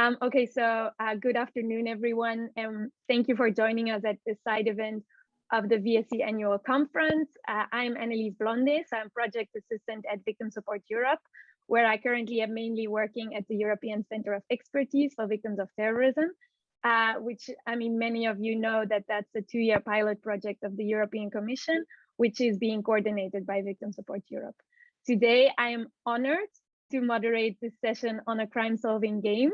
Okay, so good afternoon, everyone. Thank you for joining us at the side event of the VSE annual conference. I'm Annelies Blondes. I'm project assistant at Victim Support Europe, where I currently am mainly working at the European Center of Expertise for Victims of Terrorism, which, I mean, many of you know that that's a 2-year pilot project of the European Commission, which is being coordinated by Victim Support Europe. Today, I am honored to moderate this session on a crime-solving game.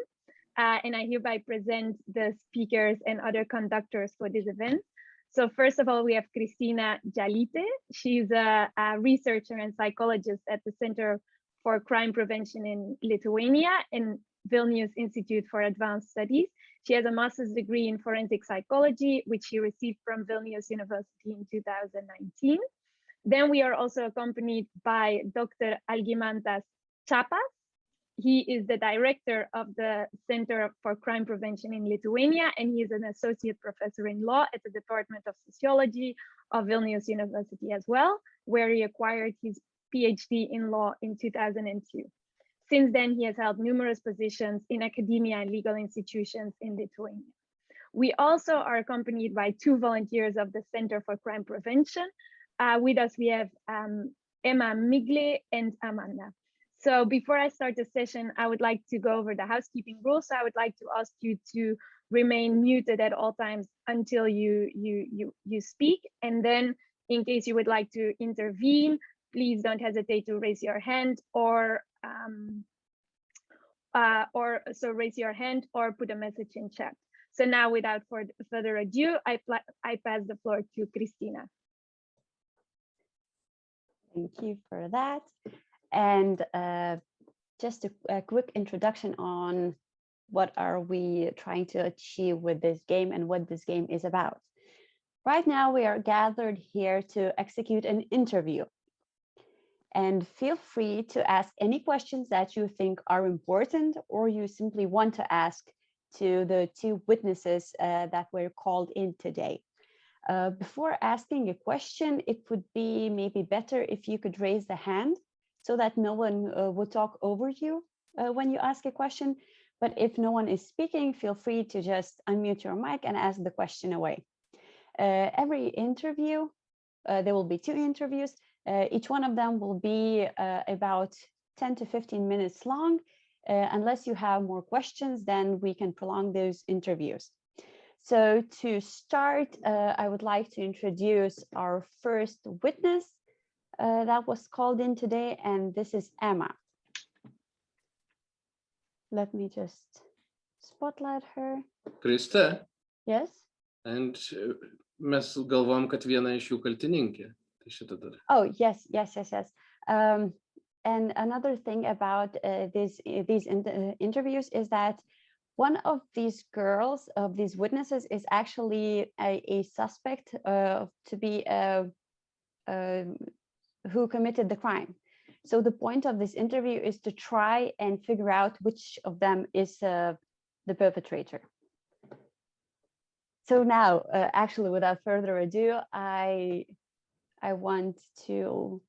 And I hereby present the speakers and other conductors for this event. So first of all, we have Christina Jalite. She's a researcher and psychologist at the Center for Crime Prevention in Lithuania and Vilnius Institute for Advanced Studies. She has a master's degree in forensic psychology, which she received from Vilnius University in 2019. Then we are also accompanied by Dr. Algimantas Čapas. He is the director of the Center for Crime Prevention in Lithuania, and he is an associate professor in law at the Department of Sociology of Vilnius University as well, where he acquired his PhD in law in 2002. Since then, he has held numerous positions in academia and legal institutions in Lithuania. We also are accompanied by 2 volunteers of the Center for Crime Prevention. With us, we have Emma Migle and Amanda. So before I start the session, I would like to go over the housekeeping rules. So I would like to ask you to remain muted at all times until you speak. And then in case you would like to intervene, please don't hesitate to raise your hand or raise your hand or put a message in chat. So now without further ado, I pass the floor to Christina. Thank you for that. And just a quick introduction on what are we trying to achieve with this game and what this game is about. Right now, we are gathered here to execute an interview. And feel free to ask any questions that you think are important or you simply want to ask to the 2 witnesses that were called in today. Before asking a question, it would be maybe better if you could raise the hand, so that no one would talk over you when you ask a question. But if no one is speaking, feel free to just unmute your mic and ask the question away. Every interview, there will be 2 interviews. Each one of them will be about 10 to 15 minutes long. Unless you have more questions, then we can prolong those interviews. So to start, I would like to introduce our first witness that was called in today, and this is Emma. Let me just spotlight her. Krista? Yes? And mes galvojam, kad viena iš jų kaltininkė. Tai šitą dar. Oh, yes. And another thing about these interviews is that one of these girls, of these witnesses, is actually a suspect to be who committed the crime. So the point of this interview is to try and figure out which of them is the perpetrator. So now, actually, without further ado, I want to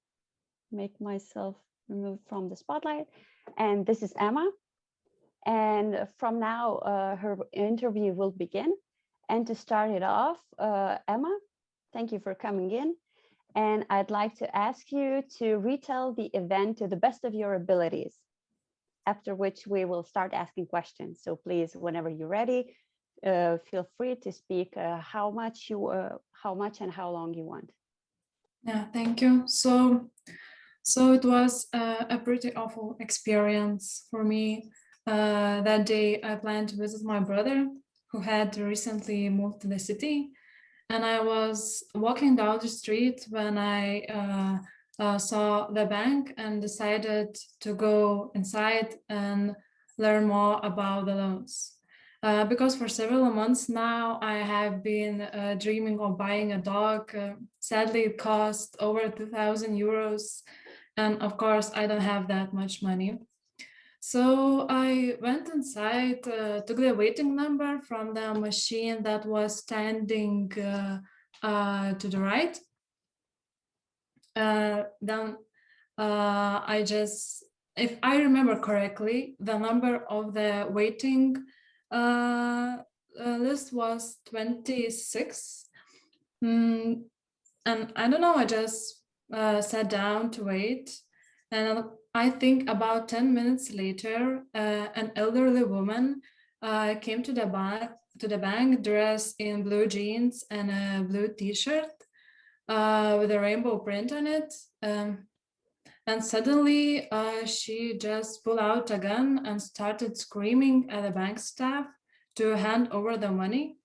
make myself removed from the spotlight. And this is Emma. And from now, her interview will begin. And to start it off, Emma, thank you for coming in. And I'd like to ask you to retell the event to the best of your abilities, after which we will start asking questions. So please, whenever you're ready, feel free to speak how much and how long you want. Yeah, thank you. So it was a pretty awful experience for me. That day, I planned to visit my brother, who had recently moved to the city. And I was walking down the street when I saw the bank and decided to go inside and learn more about the loans. Because for several months now, I have been dreaming of buying a dog. Sadly, it cost over 2,000 euros. And of course, I don't have that much money. So I went inside, took the waiting number from the machine that was standing to the right. Then I just if I remember correctly, the number of the waiting list was 26. And I don't know, I just sat down to wait. And I think about 10 minutes later, an elderly woman came to the bank dressed in blue jeans and a blue t-shirt with a rainbow print on it. And suddenly she just pulled out a gun and started screaming at the bank staff to hand over the money.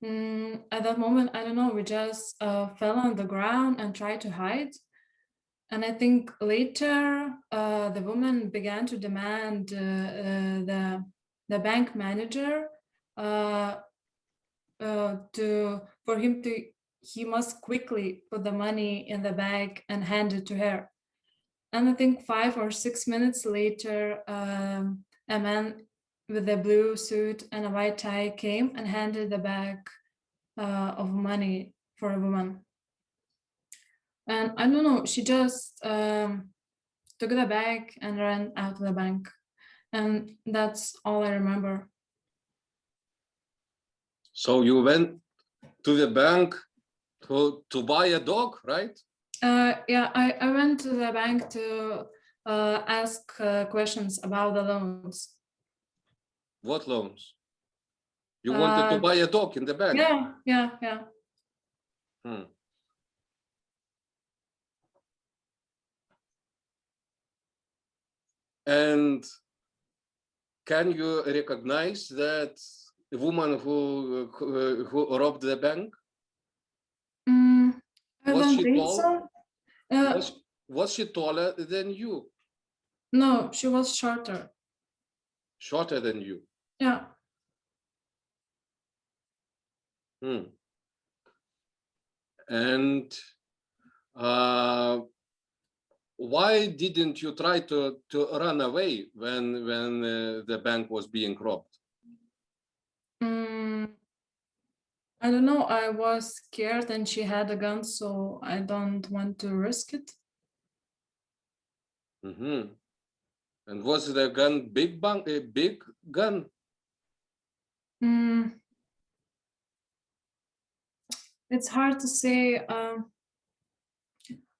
At that moment, I don't know, we just fell on the ground and tried to hide. And I think later the woman began to demand the bank manager he must quickly put the money in the bag and hand it to her. And I think 5 or 6 minutes later, a man with a blue suit and a white tie came and handed the bag of money for a woman. And I don't know, she just took the bag and ran out of the bank. And that's all I remember. So you went to the bank to buy a dog, right? Yeah, I went to the bank to ask questions about the loans. What loans? You wanted to buy a dog in the bank? Yeah. And can you recognize that woman who robbed the bank? I don't think so. Was she taller than you? No, she was shorter. Shorter than you? Yeah. And why didn't you try to run away when the bank was being robbed? I don't know. I was scared and she had a gun, so I don't want to risk it. And was the gun a big gun? It's hard to say.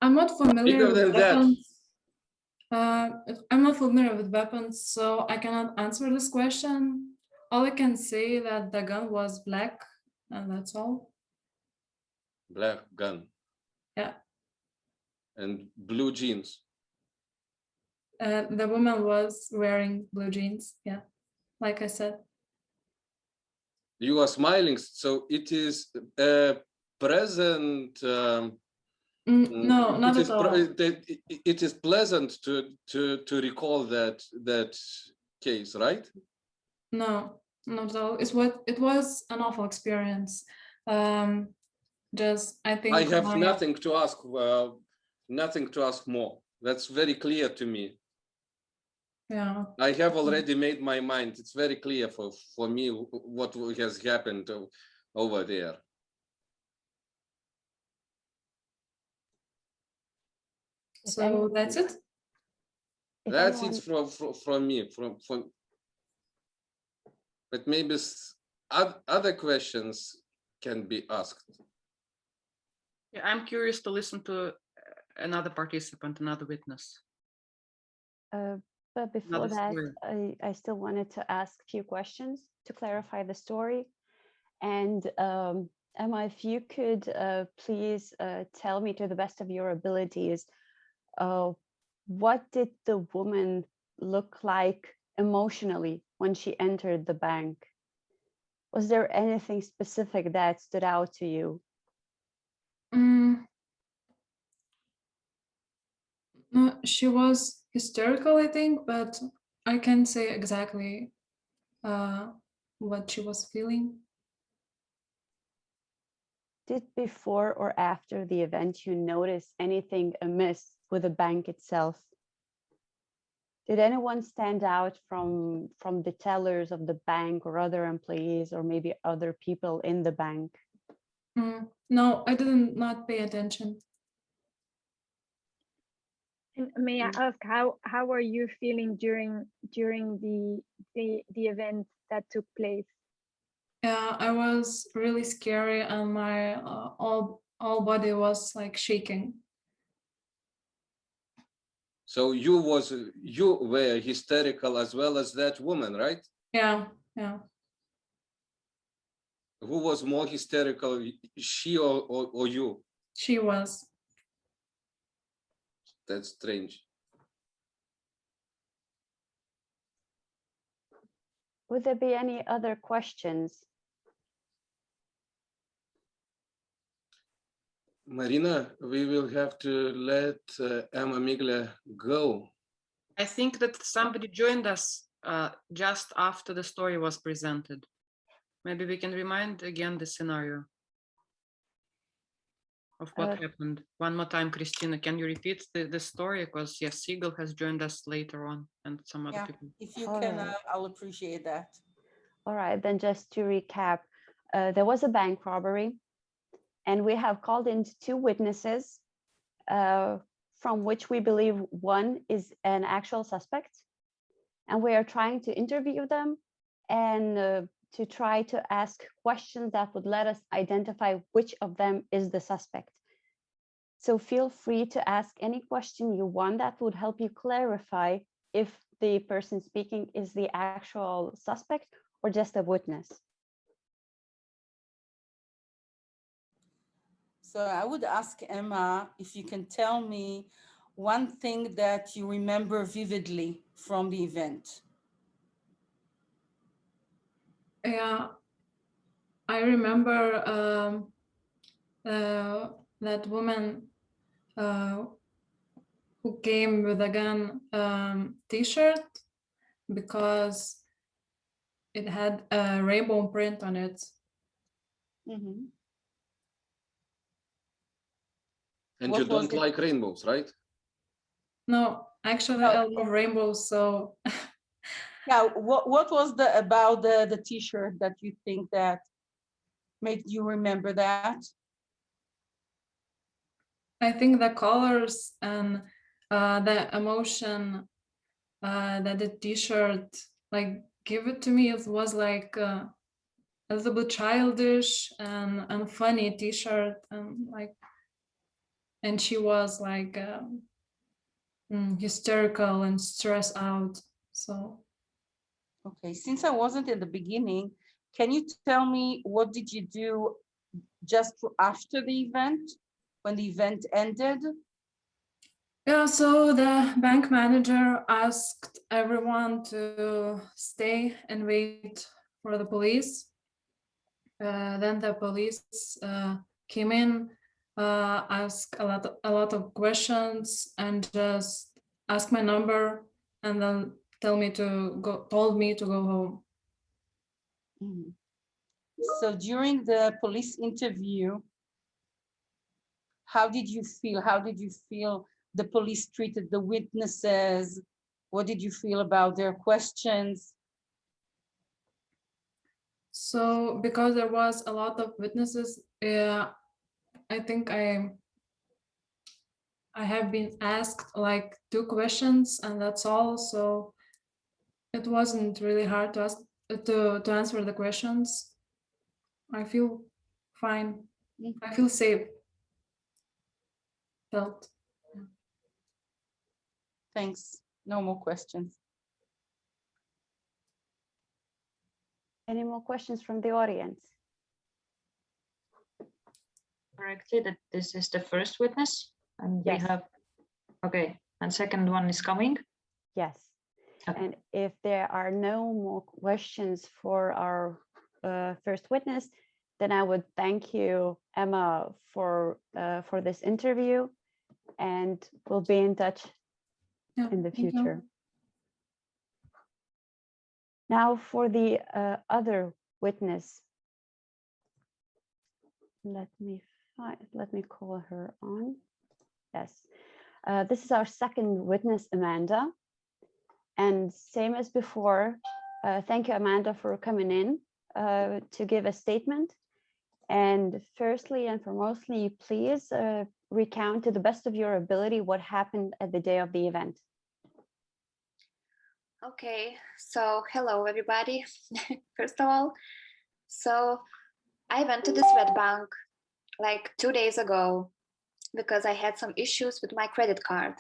I'm not familiar with weapons. I'm not familiar with weapons, so I cannot answer this question. All I can say that the gun was black, and that's all. Black gun. Yeah. And blue jeans. The woman was wearing blue jeans. Yeah, like I said. You are smiling, so it is present. No, not at all. It is pleasant to recall that case, right? No, not at all. It was an awful experience. Just I think I have nothing to ask. Nothing to ask more. That's very clear to me. Yeah. I have already made my mind. It's very clear for me what has happened over there. So that's it. That's it from me. But maybe other questions can be asked. Yeah, I'm curious to listen to another participant, another witness. But before that, I still wanted to ask a few questions to clarify the story. And Emma, if you could please tell me to the best of your abilities, what did the woman look like emotionally when she entered the bank? Was there anything specific that stood out to you? No, she was hysterical, I think, but I can't say exactly what she was feeling. Did before or after the event you notice anything amiss with the bank itself? Did anyone stand out from the tellers of the bank or other employees or maybe other people in the bank? No, I did not pay attention. And may I ask, how are you feeling during the event that took place? Yeah, I was really scary, and my all body was like shaking. So you were hysterical as well as that woman, right? Yeah, yeah. Who was more hysterical, she or you? She was. That's strange. Would there be any other questions? Marina, we will have to let Emma Miglia go. I think that somebody joined us just after the story was presented. Maybe we can remind again the scenario of what happened. One more time, Christina, can you repeat the story? Because yes, Siegel has joined us later on and some other people. If you All can, right. I'll appreciate that. All right, then just to recap, there was a bank robbery and we have called in 2 witnesses from which we believe one is an actual suspect. And we are trying to interview them and to try to ask questions that would let us identify which of them is the suspect. So feel free to ask any question you want that would help you clarify if the person speaking is the actual suspect or just a witness. So I would ask Emma if you can tell me one thing that you remember vividly from the event. Yeah, I remember that woman who came with a gun T-shirt because it had a rainbow print on it. Mm-hmm. And What you don't was it? like rainbows, right? No, actually, No. I love rainbows, so Yeah, what was about the T-shirt that you think that made you remember that? I think the colors and the emotion that the T-shirt like give it to me, it was like a little bit childish and funny T-shirt, and she was like hysterical and stressed out. So Okay, since I wasn't in the beginning, can you tell me what did you do just after the event, when the event ended? yeah, so the bank manager asked everyone to stay and wait for the police. Then the police came in, asked a lot of questions, and just asked my number, and then told me to go home. Mhm. So during the police interview, how did you feel? How did you feel the police treated the witnesses? What did you feel about their questions? So because there was a lot of witnesses, I think I have been asked like 2 questions, and that's all. So it wasn't really hard to ask to answer the questions. I feel fine. I feel safe. Felt. Thanks. No more questions. Any more questions from the audience? Correctly that this is the first witness, and Yes. we have, okay, and second one is coming. Yes. Okay. And if there are no more questions for our first witness, then I would thank you, Emma, for this interview, and we'll be in touch in the Thank you. future. Now for the other witness. Let me call her on. Yes. This is our second witness, Amanda. And same as before, thank you, Amanda, for coming in to give a statement. And firstly and foremostly, please recount to the best of your ability what happened at the day of the event. Okay, so hello everybody. First of all, so I went to the Swedbank like 2 days ago because I had some issues with my credit card.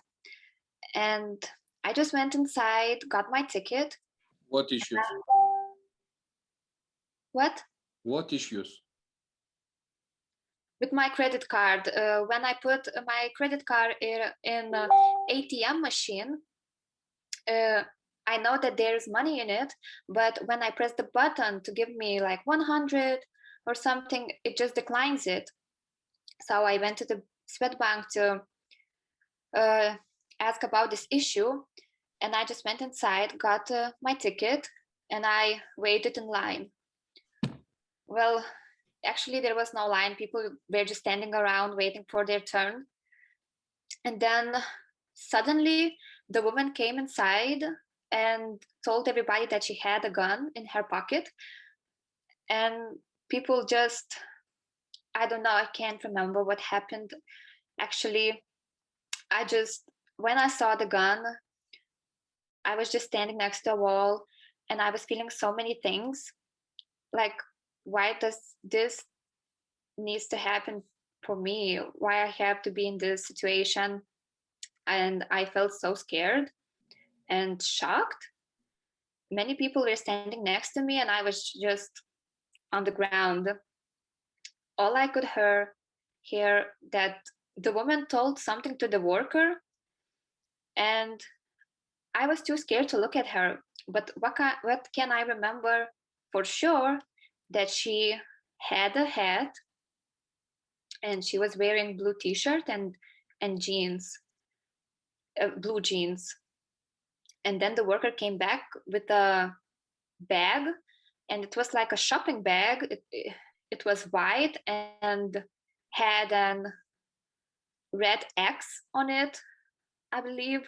And I just went inside, got my ticket. What issues? What? What issues? With my credit card. When I put my credit card in ATM machine, I know that there's money in it, but when I press the button to give me like 100 or something, it just declines it. So I went to the Swedbank to ask about this issue, and I just went inside, got my ticket, and I waited in line. Well, actually there was no line. People were just standing around waiting for their turn. And then suddenly the woman came inside and told everybody that she had a gun in her pocket. And people just, I don't know, I can't remember what happened. Actually, when I saw the gun, I was just standing next to a wall and I was feeling so many things. Like, why does this needs to happen for me? Why I have to be in this situation? And I felt so scared and shocked. Many people were standing next to me and I was just on the ground. All I could hear that the woman told something to the worker, and I was too scared to look at her. But what can I remember for sure? That she had a hat and she was wearing blue t-shirt and jeans, blue jeans. And then the worker came back with a bag, and it was like a shopping bag. It was white and had a red X on it, I believe.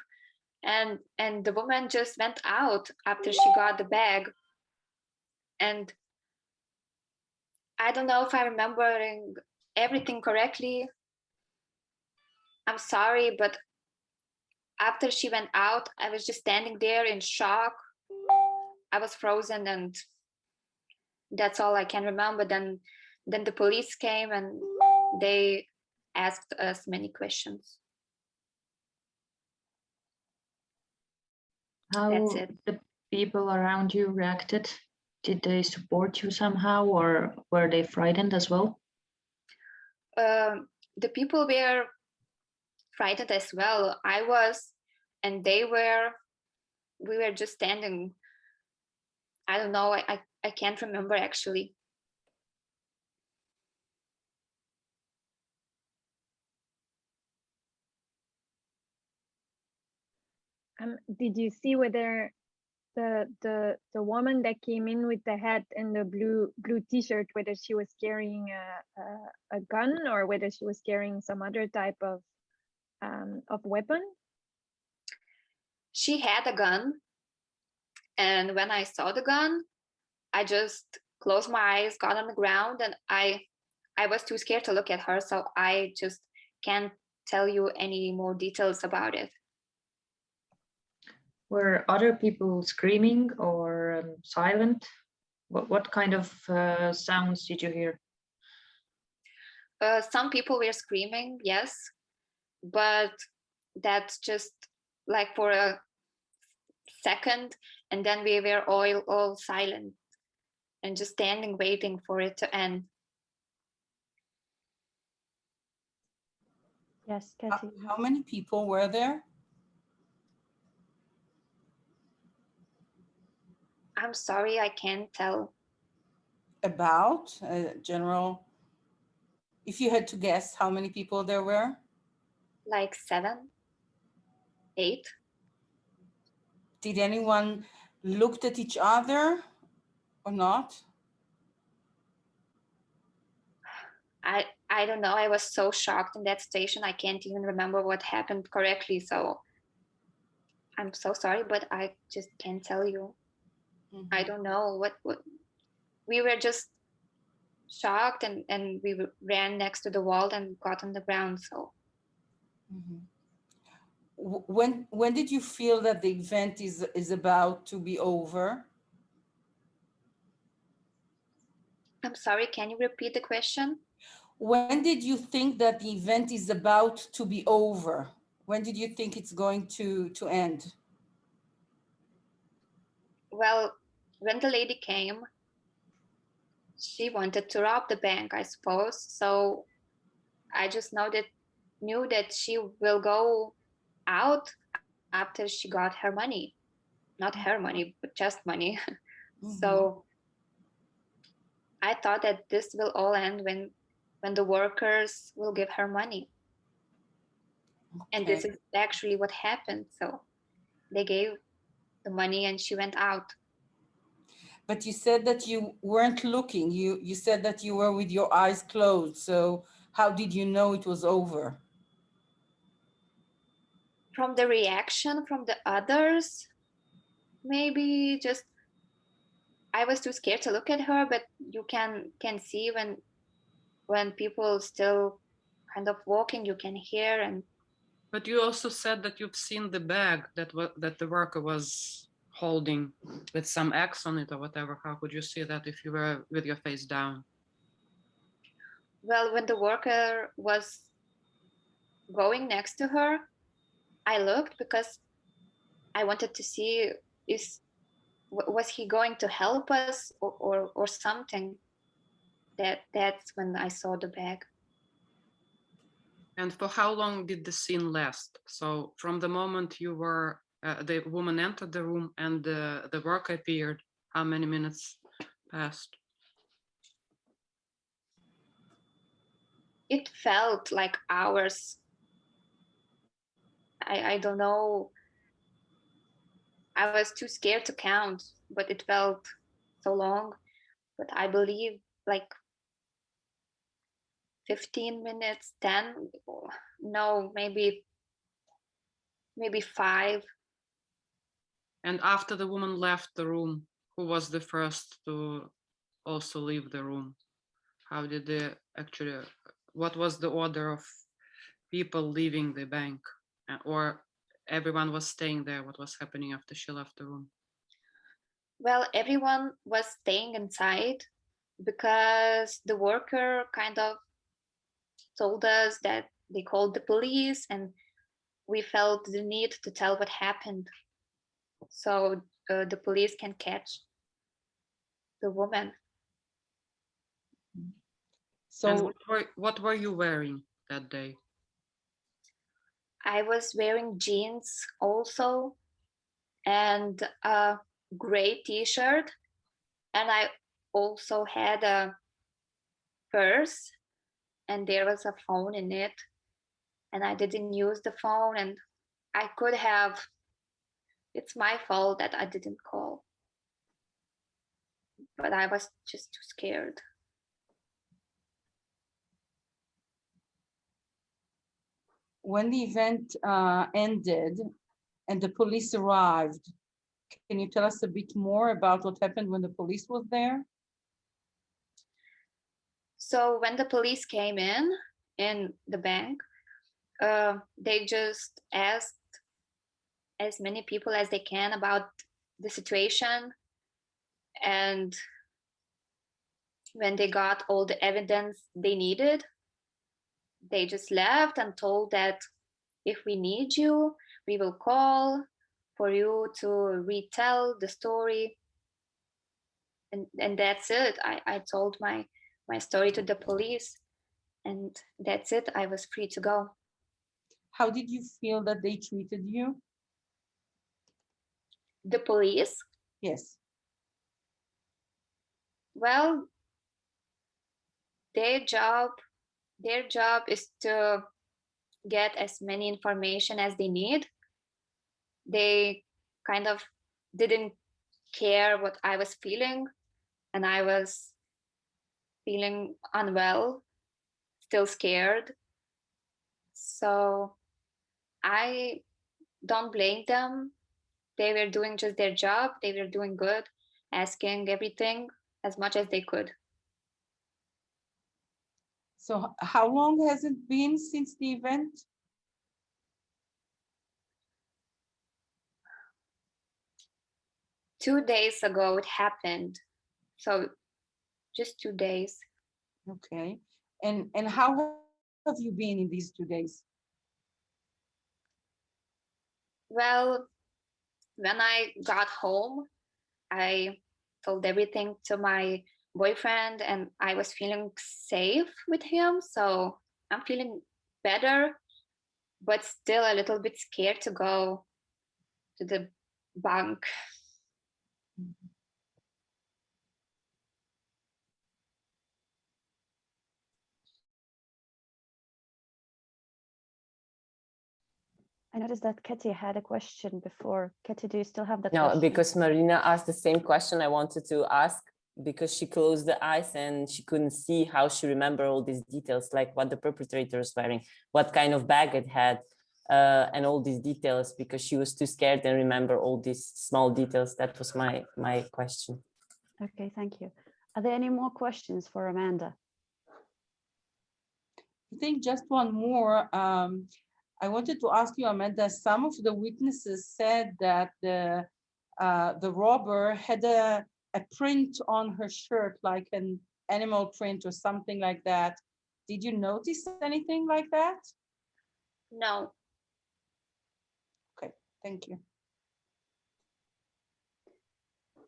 And the woman just went out after she got the bag. And I don't know if I'm remembering everything correctly. I'm sorry, but after she went out, I was just standing there in shock. I was frozen, and that's all I can remember. Then the police came and they asked us many questions. How That's it. the people around you reacted? Did they support you somehow, or were they frightened as well? The people were frightened as well. I was, and they were. We were just standing. I don't know. I can't remember actually. Did you see whether the woman that came in with the hat and the blue t-shirt, whether she was carrying a gun or whether she was carrying some other type of weapon? She had a gun, and when I saw the gun, I just closed my eyes, got on the ground, and I was too scared to look at her, so I just can't tell you any more details about it. Were other people screaming or silent? What kind of sounds did you hear? Some people were screaming, yes, but that's just like for a second, and then we were all silent and just standing waiting for it to end. Yes, Kathy. How many people were there? I'm sorry, I can't tell. About general, if you had to guess how many people there were? Like 7, 8. Did anyone looked at each other or not? I don't know. I was so shocked in that station. I can't even remember what happened correctly. So I'm so sorry, but I just can't tell you. Mm-hmm. I don't know what we were just shocked, and we ran next to the wall and got on the ground. So Mhm. When did you feel that the event is about to be over? I'm sorry, can you repeat the question? When did you think that the event is about to be over? When did you think it's going to end? Well, when the lady came, she wanted to rob the bank, I suppose. So I just knew that she will go out after she got her money. Not her money, but just money. So I thought that this will all end when the workers will give her money. And this is actually what happened. So they gave the money and she went out. But you said that you weren't looking. You said that you were with your eyes closed. So how did you know it was over? From the reaction from the others, maybe just I was too scared to look at her, but you can see when people still kind of walking, you can hear. And But you also said that you've seen the bag that the worker was holding with some X on it or whatever. How could you see that if you were with your face down? well, when the worker was going next to her, I looked because I wanted to see was he going to help us or something. That's when I saw the bag. And for how long did the scene last? So from the moment you were, the woman entered the room and the worker appeared, how many minutes passed? It felt like hours. I don't know. I was too scared to count, but it felt so long. But I believe like 15 minutes, 10, no, maybe 5. And after the woman left the room, who was the first to also leave the room? How did they actually, what was the order of people leaving the bank? Or everyone was staying there? What was happening after she left the room? Well, everyone was staying inside because the worker kind of told us that they called the police and we felt the need to tell what happened so the police can catch the woman. So and what were you wearing that day? I was wearing jeans also and a gray t-shirt, and I also had a purse and there was a phone in it, and I didn't use the phone, and I could have. It's my fault that I didn't call, but I was just too scared. when the event ended and the police arrived, can you tell us a bit more about what happened when the police was there? So when the police came in the bank, they just asked as many people as they can about the situation. And when they got all the evidence they needed, they just left and told that if we need you, we will call for you to retell the story. And that's it. I told my story to the police, and that's it. I was free to go. How did you feel that they treated you? The police? Yes. Well, their job is to get as many information as they need. They kind of didn't care what I was feeling, and I was feeling unwell, still scared. So I don't blame them. They were doing just their job. They were doing good, asking everything as much as they could. So how long has it been since the event? 2 days ago it happened. So just 2 days. Okay. And how have you been in these 2 days? Well, when I got home, I told everything to my boyfriend and I was feeling safe with him. So I'm feeling better, but still a little bit scared to go to the bank. I noticed that Katie had a question before. Katie, do you still have that No, question? because Marina asked the same question I wanted to ask, because she closed the eyes and she couldn't see how she remembered all these details, like what the perpetrator was wearing, what kind of bag it had, and all these details, because she was too scared and remember all these small details. That was my question. Okay, thank you. Are there any more questions for Amanda? I think just one more. I wanted to ask you, Amanda, some of the witnesses said that the robber had a print on her shirt, like an animal print or something like that. Did you notice anything like that? No. Okay, thank you.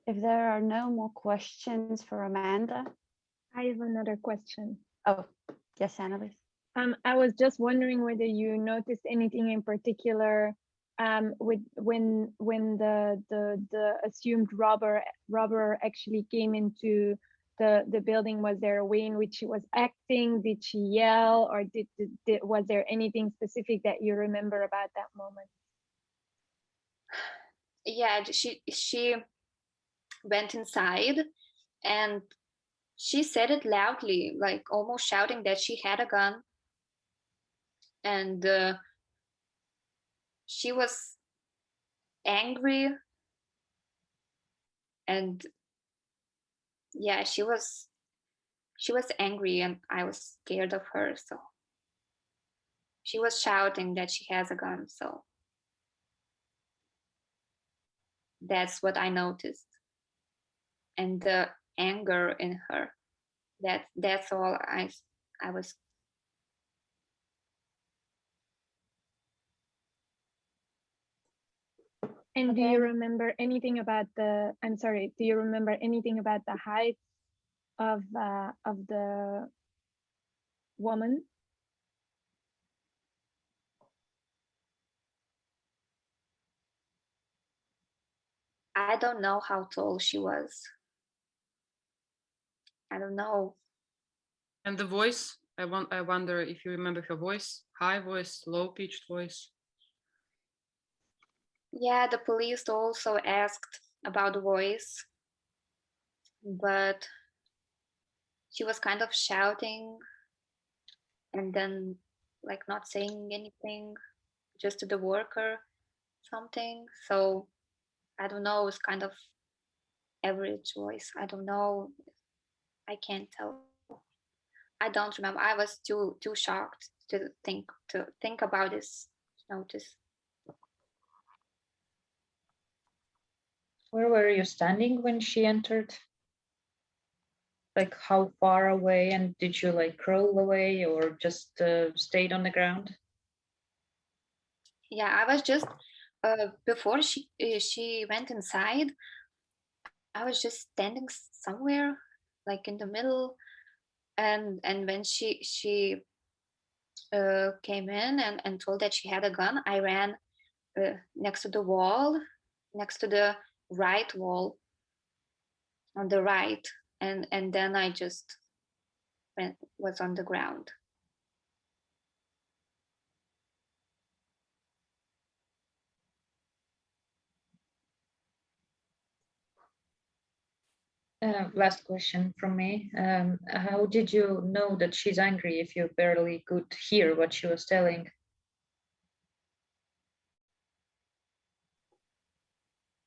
If there are no more questions for Amanda. I have another question. Oh, yes, Annalise. I was just wondering whether you noticed anything in particular with when the assumed robber actually came into the building. Was there a way in which she was acting? Did she yell, or was there anything specific that you remember about that moment? Yeah, she went inside and she said it loudly, like almost shouting that she had a gun. And she was angry. And yeah, she was angry and I was scared of her. So she was shouting that she has a gun. So that's what I noticed. And the anger in her. That's all I was. And do you remember anything about the? I'm sorry. Do you remember anything about the height of the woman? I don't know how tall she was. I don't know. And the voice, I wonder if you remember her voice, high voice, low pitched voice. Yeah, the police also asked about the voice, but she was kind of shouting and then like not saying anything, just to the worker, something. So I don't know, it's kind of average voice. I don't know. I can't tell. I don't remember. I was too shocked to think about this notice. Where were you standing when she entered? Like how far away, and did you like crawl away or just stayed on the ground? Yeah, I was just before she went inside. I was just standing somewhere, like in the middle, and when she came in and told that she had a gun, I ran next to the wall, next to the right wall, on the right, and then I just was on the ground. Last question from me. How did you know that she's angry if you barely could hear what she was telling?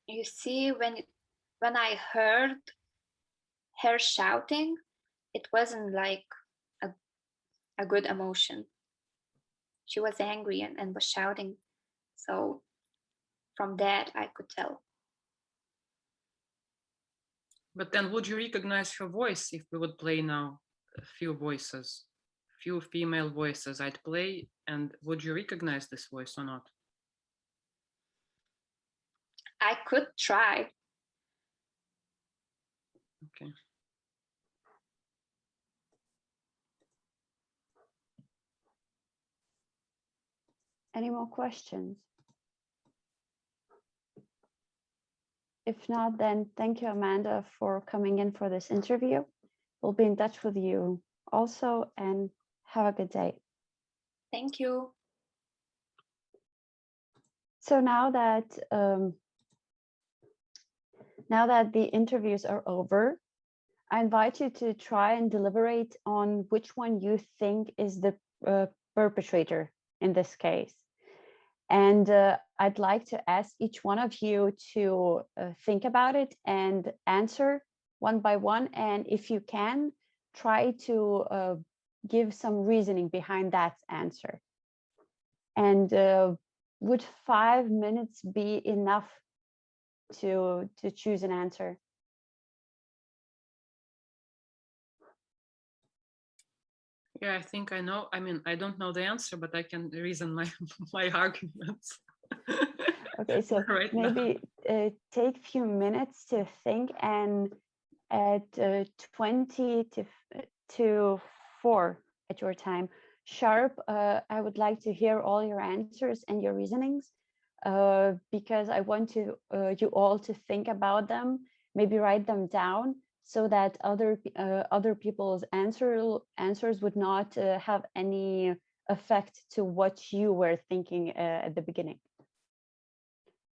You see, when I heard her shouting, it wasn't like a good emotion. She was angry and was shouting. So from that, I could tell. But then would you recognize her voice if we would play now a few voices, few female voices I'd play, and would you recognize this voice or not? I could try. Okay. Any more questions? If not, then thank you, Amanda, for coming in for this interview. We'll be in touch with you also, and have a good day. Thank you. So now that the interviews are over, I invite you to try and deliberate on which one you think is the perpetrator in this case. And I'd like to ask each one of you to think about it and answer one by one. And if you can, try to give some reasoning behind that answer. And would 5 minutes be enough to choose an answer? Yeah, I think I know. I mean, I don't know the answer, but I can reason my my arguments. Okay, so right maybe take a few minutes to think, and at 20 to 4 at your time sharp, I would like to hear all your answers and your reasonings, because I want you all to think about them, maybe write them down, so that other people's answers would not have any effect to what you were thinking at the beginning.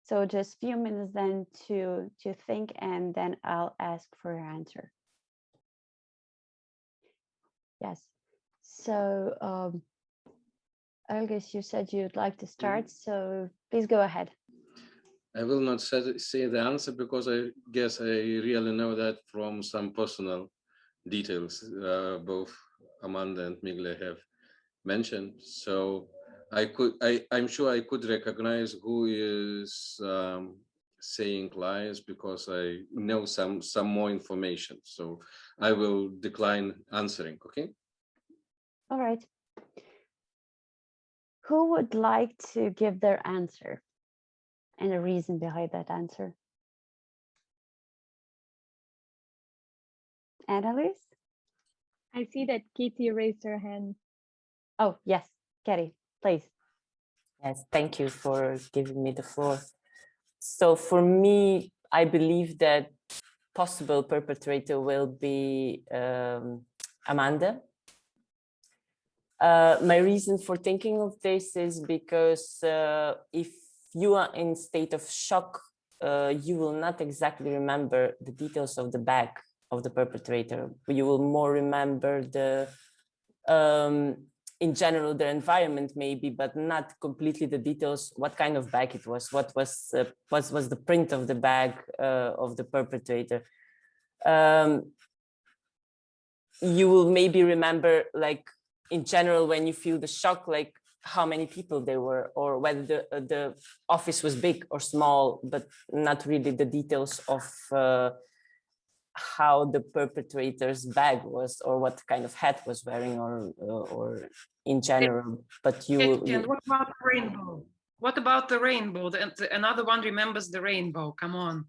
So just a few minutes then to think, and then I'll ask for your answer. Yes. So Elgis, you said you'd like to start, so please go ahead. I will not say the answer, because I guess I really know that from some personal details both Amanda and Migla have mentioned. So I'm sure I could recognize who is saying lies, because I know some more information. So I will decline answering. Okay. All right. Who would like to give their answer and a reason behind that answer? Annalise? I see that Katie raised her hand. Oh, yes, Katie, please. Yes, thank you for giving me the floor. So for me, I believe that possible perpetrator will be Amanda. My reason for thinking of this is because if you are in state of shock, you will not exactly remember the details of the bag of the perpetrator. You will more remember the, in general, the environment maybe, but not completely the details, what kind of bag it was, what was the print of the bag of the perpetrator. You will maybe remember, like, in general, when you feel the shock, like how many people there were, or whether the office was big or small, but not really the details of how the perpetrator's bag was, or what kind of hat was wearing, or in general. But And what about the rainbow? What about the rainbow? Another one remembers the rainbow. Come on.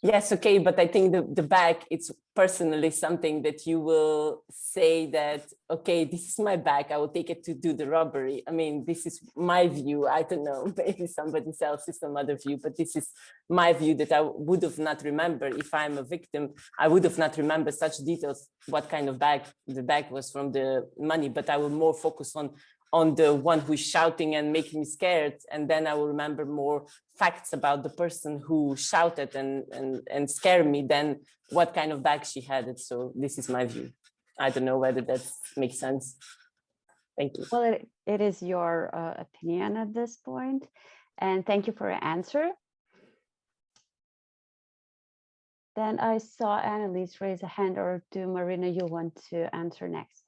Yes, okay, but I think the bag, it's personally something that you will say that, okay, this is my bag, I will take it to do the robbery. I mean, this is my view. I don't know, maybe somebody else is some other view, but this is my view, that I would have not remembered. If I'm a victim, I would have not remembered such details, what kind of bag the bag was from the money, but I will more focus on the one who's shouting and making me scared. And then I will remember more facts about the person who shouted and scared me than what kind of bag she had it. So this is my view. I don't know whether that makes sense. Thank you. Well, it is your opinion at this point. And thank you for your answer. Then I saw Annalise raise a hand, or do Marina, you want to answer next?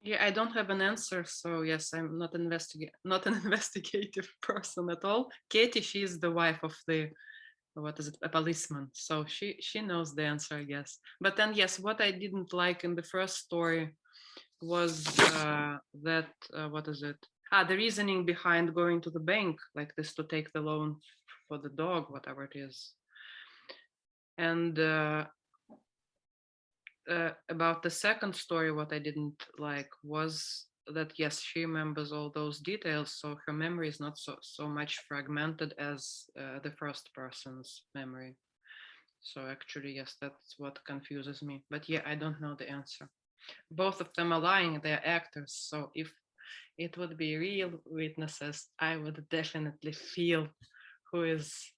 Yeah, I don't have an answer, so yes, I'm not an investigative person at all. Katie, she is the wife of the what is it, a policeman. So she knows the answer, I guess. But then yes, what I didn't like in the first story was that what is it? The reasoning behind going to the bank like this to take the loan for the dog, whatever it is. And about the second story, what I didn't like was that yes, she remembers all those details, so her memory is not so much fragmented as the first person's memory. So actually, yes, that's what confuses me. But yeah, I don't know the answer. Both of them are lying, they're actors. So if it would be real witnesses, I would definitely feel who is,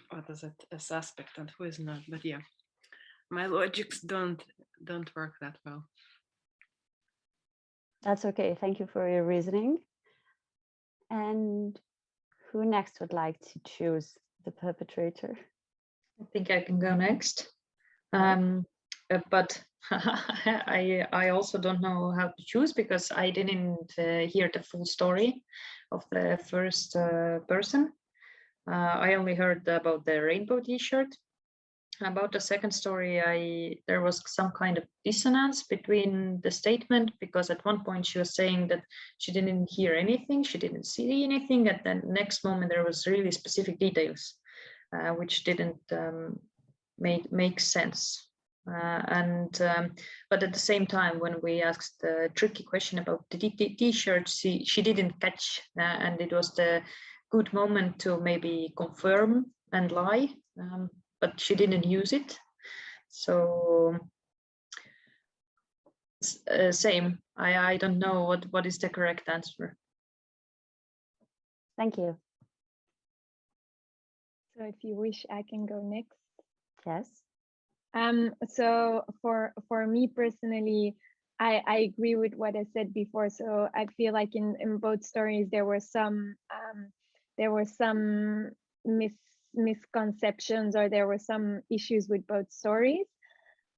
what is it, a suspect and who is not. But yeah, my logics don't work that well. That's okay. Thank you for your reasoning. And who next would like to choose the perpetrator? I think I can go next. But I also don't know how to choose because I didn't hear the full story of the first person. I only heard about the rainbow t-shirt. About the second story, there was some kind of dissonance between the statement because at one point she was saying that she didn't hear anything, she didn't see anything, and then next moment there was really specific details which didn't make sense. But at the same time, when we asked the tricky question about the t-shirt, she didn't catch, and it was the good moment to maybe confirm and lie. But she didn't use it. So same, I don't know what is the correct answer. Thank you. So if you wish, I can go next. Yes. So for me personally, I agree with what I said before. So I feel like in both stories there were some misconceptions, or there were some issues with both stories.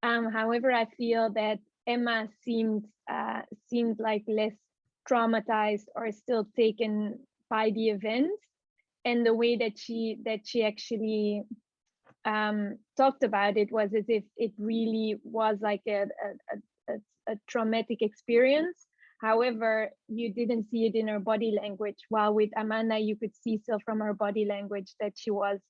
However, I feel that Emma seemed like less traumatized or still taken by the event, and the way that she actually talked about it was as if it really was like a traumatic experience. However, you didn't see it in her body language, while with Amanda you could see still from her body language that she was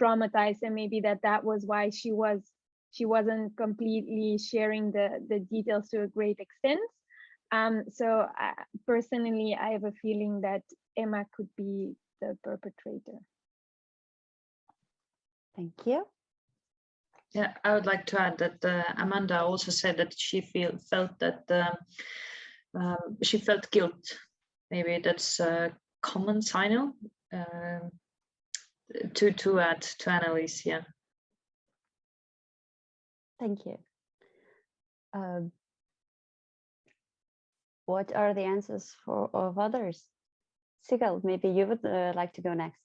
traumatized, and maybe that was why she wasn't completely sharing the details to a great extent. So personally, I have a feeling that Emma could be the perpetrator. Thank you. Yeah, I would like to add that Amanda also said that she felt that she felt guilt. Maybe that's a common signal to add to Annalise. Yeah. Thank you. What are the answers of others? Sigel, maybe you would like to go next.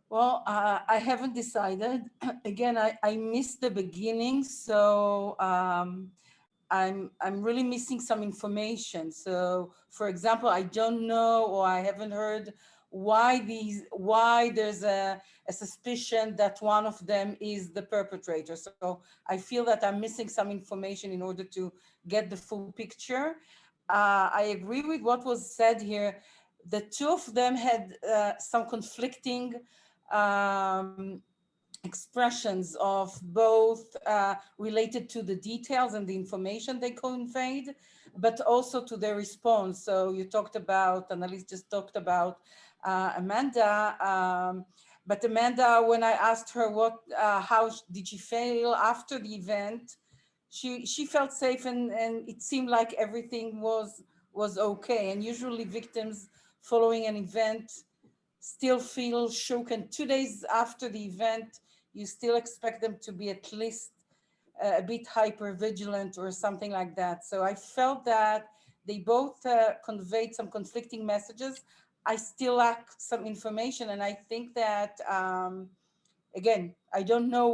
Well, I haven't decided. Again, I missed the beginning, so I'm really missing some information. So, for example, I don't know, or I haven't heard why there's a suspicion that one of them is the perpetrator. So I feel that I'm missing some information in order to get the full picture. I agree with what was said here. The two of them had some conflicting expressions of both related to the details and the information they conveyed, but also to their response. So you talked about, Annalise just talked about Amanda, but Amanda, when I asked her how did she feel after the event, she felt safe and it seemed like everything was okay. And usually victims following an event still feel shook, and 2 days after the event, you still expect them to be at least a bit hyper vigilant or something like that. So I felt that they both conveyed some conflicting messages. I still lack some information, and I think that again, I don't know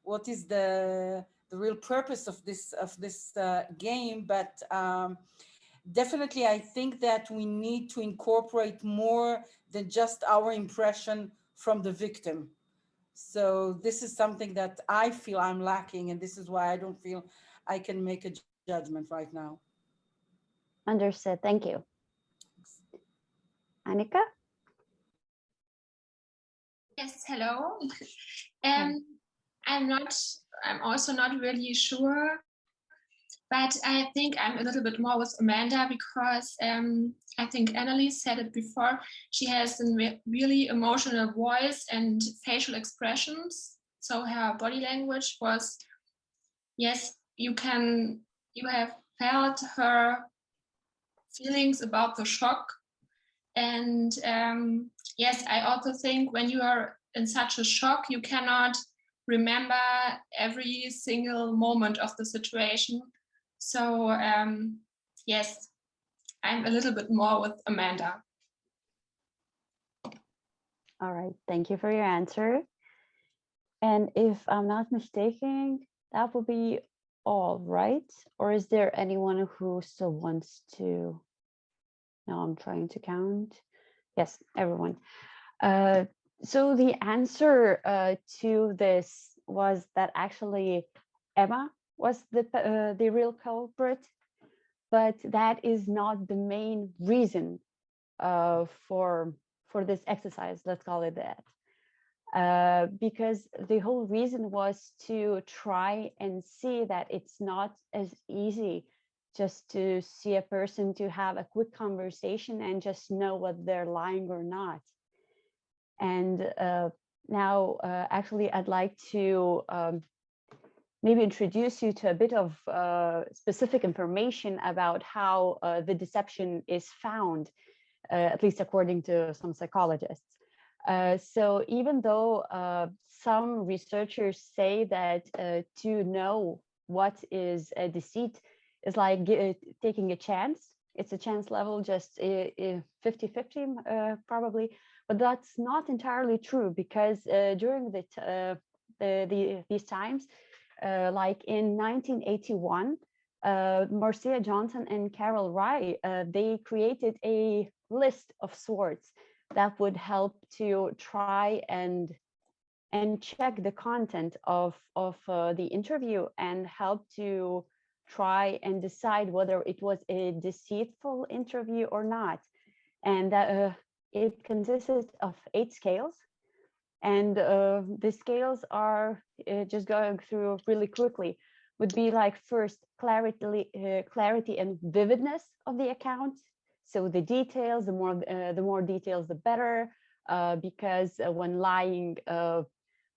what is the real purpose of this game, but definitely, I think that we need to incorporate more than just our impression from the victim. So this is something that I feel I'm lacking, and this is why I don't feel I can make a judgment right now. Understood. Thank you. Annika? Yes, hello. I'm also not really sure, but I think I'm a little bit more with Amanda because I think Annalise said it before. She has a really emotional voice and facial expressions. So her body language was, yes, you have felt her feelings about the shock. And yes, I also think when you are in such a shock, you cannot remember every single moment of the situation. So yes, I'm a little bit more with Amanda. All right, thank you for your answer. And if I'm not mistaken, that will be all, right? Or is there anyone who still wants to? No, I'm trying to count. Yes, everyone. So the answer to this was that actually Emma was the real culprit, but that is not the main reason for this exercise. Let's call it that. Because the whole reason was to try and see that it's not as easy just to see a person to have a quick conversation and just know whether they're lying or not. And now, actually, I'd like to maybe introduce you to a bit of specific information about how the deception is found, at least according to some psychologists. So even though some researchers say that to know what is a deceit is like taking a chance, it's a chance level, just 50-50 probably, but that's not entirely true because during these times, like in 1981, Marcia Johnson and Carol Rye, they created a list of sorts that would help to try and check the content of the interview and help to try and decide whether it was a deceitful interview or not. And it consisted of 8 scales. And the scales are just going through really quickly. Would be like first clarity and vividness of the account. So the details, the more details, the better, because when lying,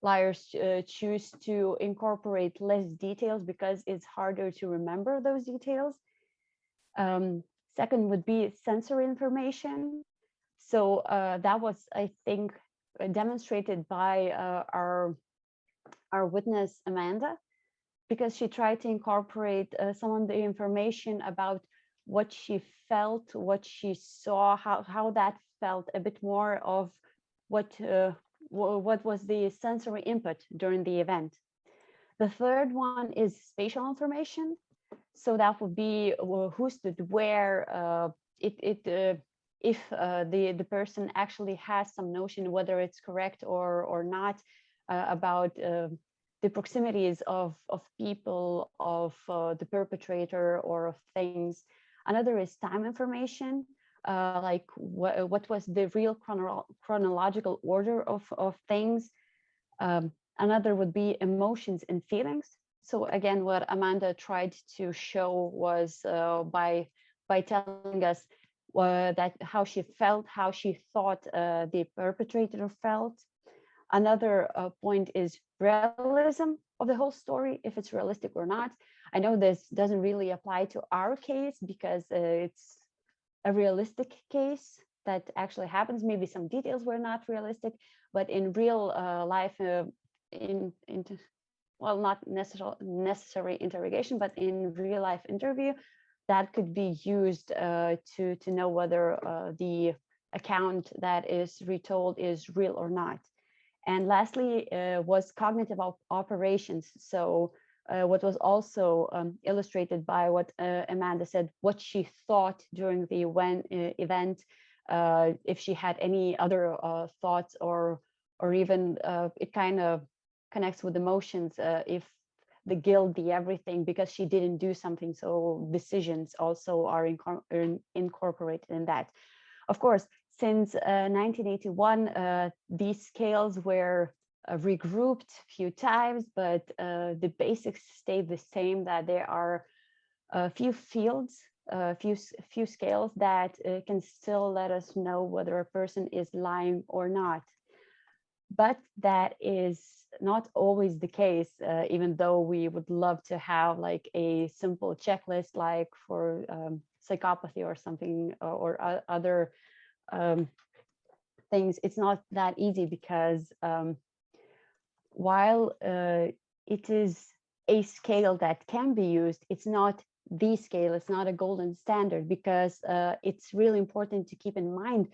liars choose to incorporate less details because it's harder to remember those details. Second would be sensory information. So that was, I think, demonstrated by our witness, Amanda, because she tried to incorporate some of the information about what she felt, what she saw, how that felt, a bit more of what was the sensory input during the event. The third one is spatial information. So that would be who stood where, if the person actually has some notion whether it's correct or not about the proximities of people, of the perpetrator or of things. Another is time information, like what was the real chronological order of things. Another would be emotions and feelings. So again, what Amanda tried to show was by telling us that how she felt, how she thought the perpetrator felt. Another point is realism of the whole story, if it's realistic or not. I know this doesn't really apply to our case because it's a realistic case that actually happens. Maybe some details were not realistic, but in real life, well, not necessary interrogation, but in real life interview, that could be used to know whether the account that is retold is real or not. And lastly was cognitive operations. So what was also illustrated by what Amanda said, what she thought during the event, if she had any other thoughts, or even it kind of connects with emotions, if the guilt, the everything, because she didn't do something. So decisions also are incorporated in that. Of course, since 1981, these scales were regrouped a few times, but the basics stay the same, that there are a few fields, few scales that can still let us know whether a person is lying or not. But that is not always the case, even though we would love to have like a simple checklist, like for psychopathy or something, or other things. It's not that easy, because while it is a scale that can be used, it's not the scale, it's not a golden standard, because it's really important to keep in mind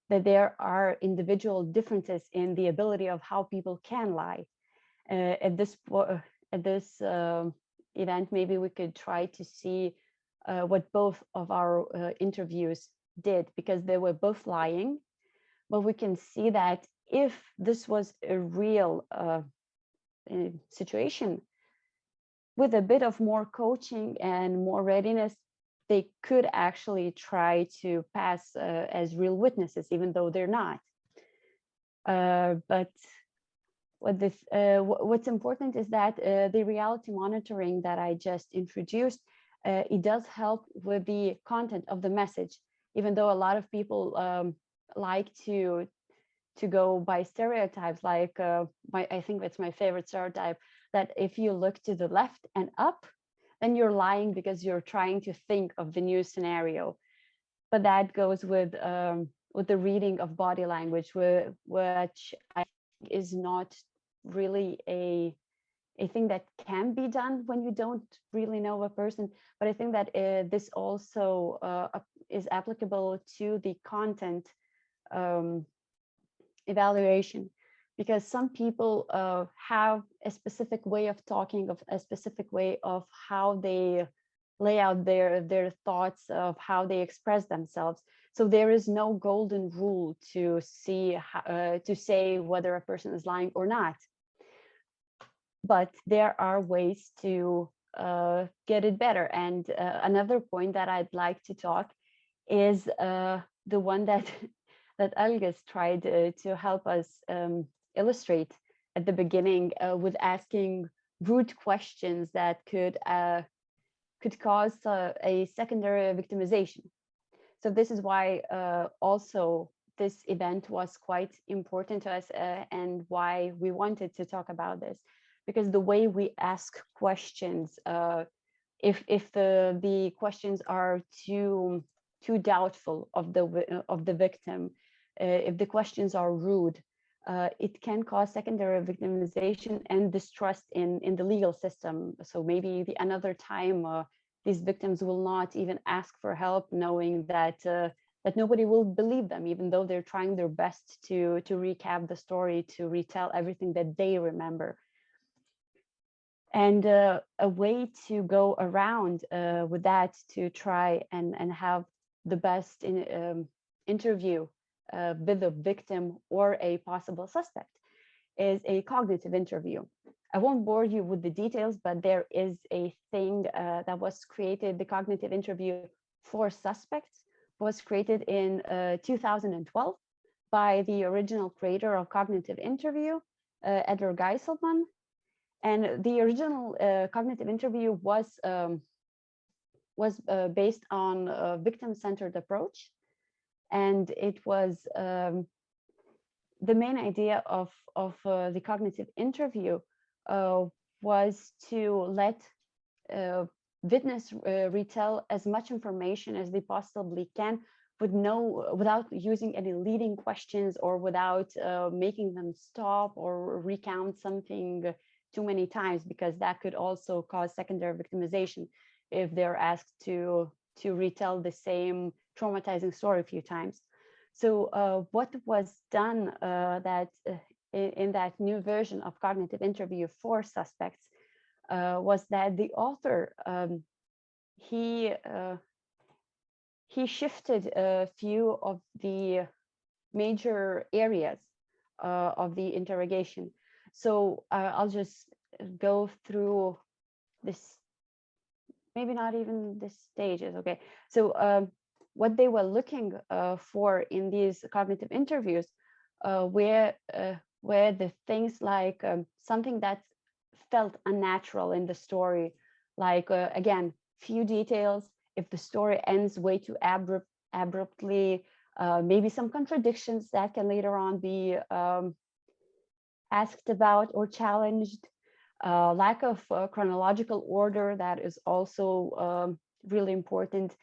that there are individual differences in the ability of how people can lie. At this event, maybe we could try to see what both of our interviews did, because they were both lying. But we can see that if this was a real situation, with a bit of more coaching and more readiness, they could actually try to pass as real witnesses, even though they're not. But what's important is that the reality monitoring that I just introduced, it does help with the content of the message, even though a lot of people like to go by stereotypes, like I think that's my favorite stereotype, that if you look to the left and up, then you're lying because you're trying to think of the new scenario. But that goes with the reading of body language, which I think is not really a thing that can be done when you don't really know a person. But I think that this also is applicable to the content evaluation, because some people have a specific way of talking, of a specific way of how they lay out their thoughts, of how they express themselves. So there is no golden rule to see to say whether a person is lying or not. But there are ways to get it better. And another point that I'd like to talk is the one that Algis tried to help us illustrate at the beginning, with asking rude questions that could cause a secondary victimization. So this is why also this event was quite important to us, and why we wanted to talk about this, because the way we ask questions, if the questions are too doubtful of the victim, if the questions are rude, it can cause secondary victimization and distrust in the legal system. So maybe another time these victims will not even ask for help, knowing that that nobody will believe them, even though they're trying their best to recap the story, to retell everything that they remember. And a way to go around with that, to try and have the best interview with a victim or a possible suspect, is a cognitive interview. I won't bore you with the details, but there is a thing that was created. The cognitive interview for suspects was created in 2012 by the original creator of cognitive interview, Edgar Geiselman. And the original cognitive interview was based on a victim-centered approach. And it was the main idea of the cognitive interview was to let witness retell as much information as they possibly can, without using any leading questions, or without making them stop or recount something too many times, because that could also cause secondary victimization if they're asked to retell the same traumatizing story a few times. So what was done in that new version of cognitive interview for suspects was that the author he he shifted a few of the major areas of the interrogation. So I'll just go through this, maybe not even the stages. Okay, so what they were looking for in these cognitive interviews were the things like something that felt unnatural in the story, like again, few details. If the story ends way too abruptly, maybe some contradictions that can later on be asked about or challenged. Lack of chronological order, that is also really important.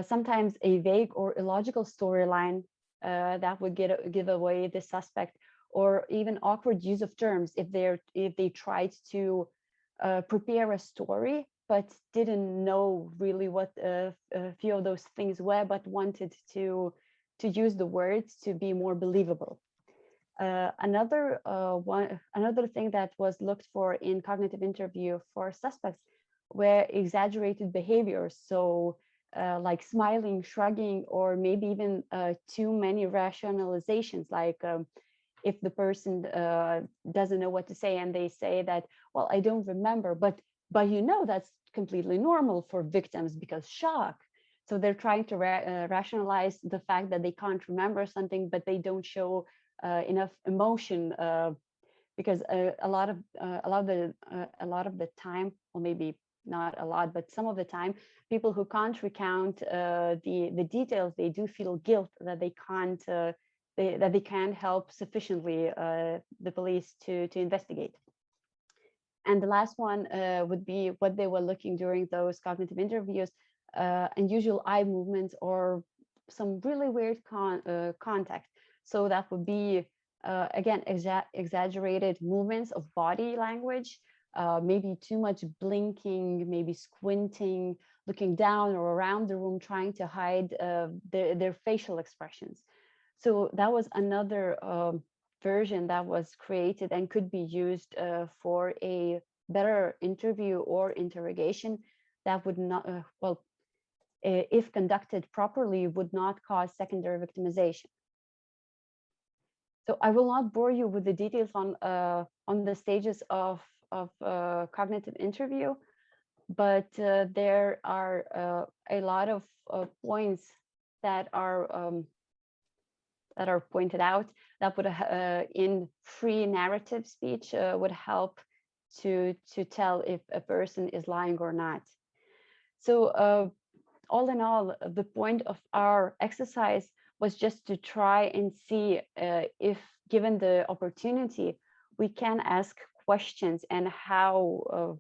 Sometimes a vague or illogical storyline that would give away the suspect, or even awkward use of terms if they tried to prepare a story but didn't know really what a few of those things were, but wanted to use the words to be more believable. Another thing that was looked for in cognitive interview for suspects were exaggerated behaviors. So like smiling, shrugging, or maybe even too many rationalizations, like if the person doesn't know what to say and they say that, well, I don't remember, but you know that's completely normal for victims because shock. So they're trying to rationalize the fact that they can't remember something, but they don't show enough emotion because a lot of the time, or maybe not a lot, but some of the time, people who can't recount the details, they do feel guilt that they can't that they can't help sufficiently the police to investigate. And the last one would be what they were looking during those cognitive interviews, unusual eye movements or some really weird contact. So that would be, again, exaggerated movements of body language, maybe too much blinking, maybe squinting, looking down or around the room, trying to hide their facial expressions. So that was another version that was created and could be used for a better interview or interrogation that would not, if conducted properly, would not cause secondary victimization. So I will not bore you with the details on the stages of cognitive interview, but there are a lot of points that are pointed out that would in free narrative speech would help to tell if a person is lying or not. So all in all, the point of our exercise was just to try and see if, given the opportunity, we can ask questions and how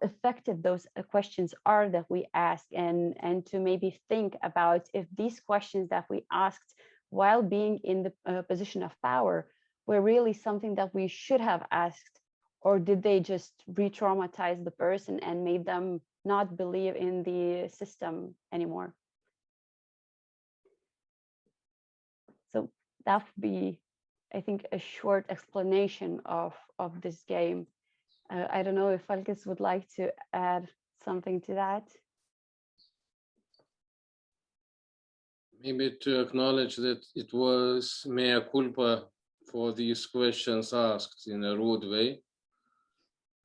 effective those questions are that we ask, and to maybe think about if these questions that we asked while being in the position of power were really something that we should have asked, or did they just re-traumatize the person and made them not believe in the system anymore. So that would be, I think, a short explanation of this game. I don't know if Falkis would like to add something to that. Maybe to acknowledge that it was mea culpa for these questions asked in a rude way.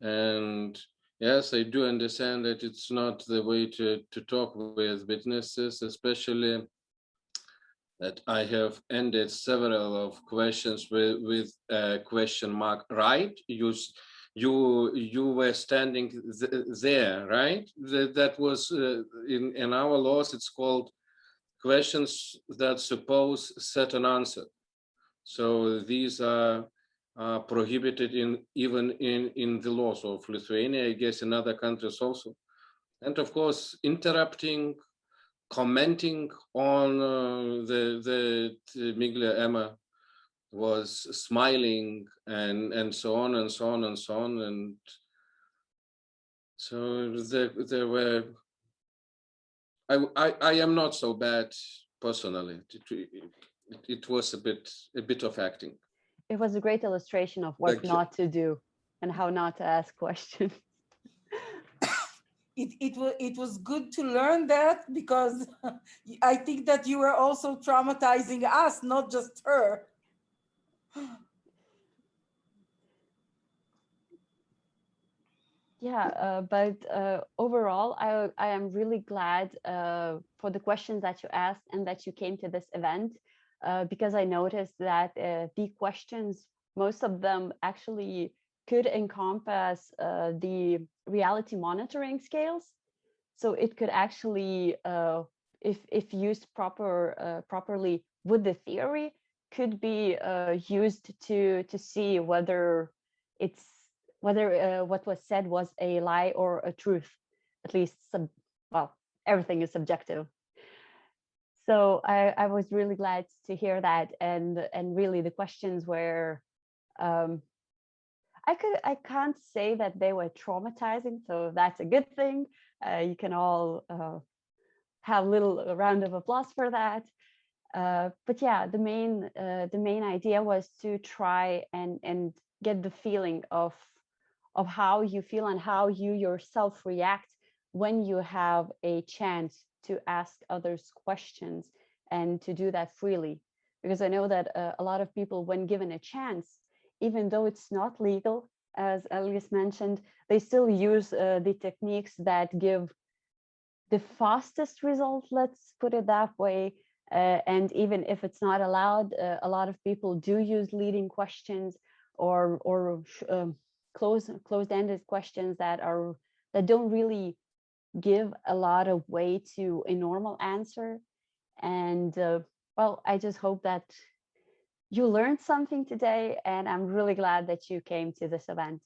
And yes, I do understand that it's not the way to talk with witnesses, especially that I have ended several of questions with a question mark, right? You were standing there, right? That was in our laws, it's called questions that suppose certain answer. So these are prohibited even in the laws of Lithuania, I guess in other countries also. And of course, interrupting, commenting on the Miglia Emma was smiling and so on and so on and so on. And so there were, I am not so bad personally. It was a bit of acting. It was a great illustration of what not to do and how not to ask questions. it was good to learn that, because I think that you were also traumatizing us, not just her. Yeah, but overall, I am really glad for the questions that you asked and that you came to this event, because I noticed that the questions, most of them actually could encompass the reality monitoring scales. So it could actually, if used properly with the theory, could be used to see whether it's what was said was a lie or a truth. At least well, everything is subjective. So I was really glad to hear that, and really the questions were, I can't say that they were traumatizing, so that's a good thing. You can all have a little round of applause for that. But yeah, the main idea was to try and get the feeling of how you feel and how you yourself react when you have a chance to ask others questions, and to do that freely. Because I know that a lot of people, when given a chance, even though it's not legal, as Elias mentioned, they still use the techniques that give the fastest result, let's put it that way. And even if it's not allowed, a lot of people do use leading questions or closed-ended questions that don't really give a lot of weight to a normal answer. And well, I just hope that you learned something today, and I'm really glad that you came to this event.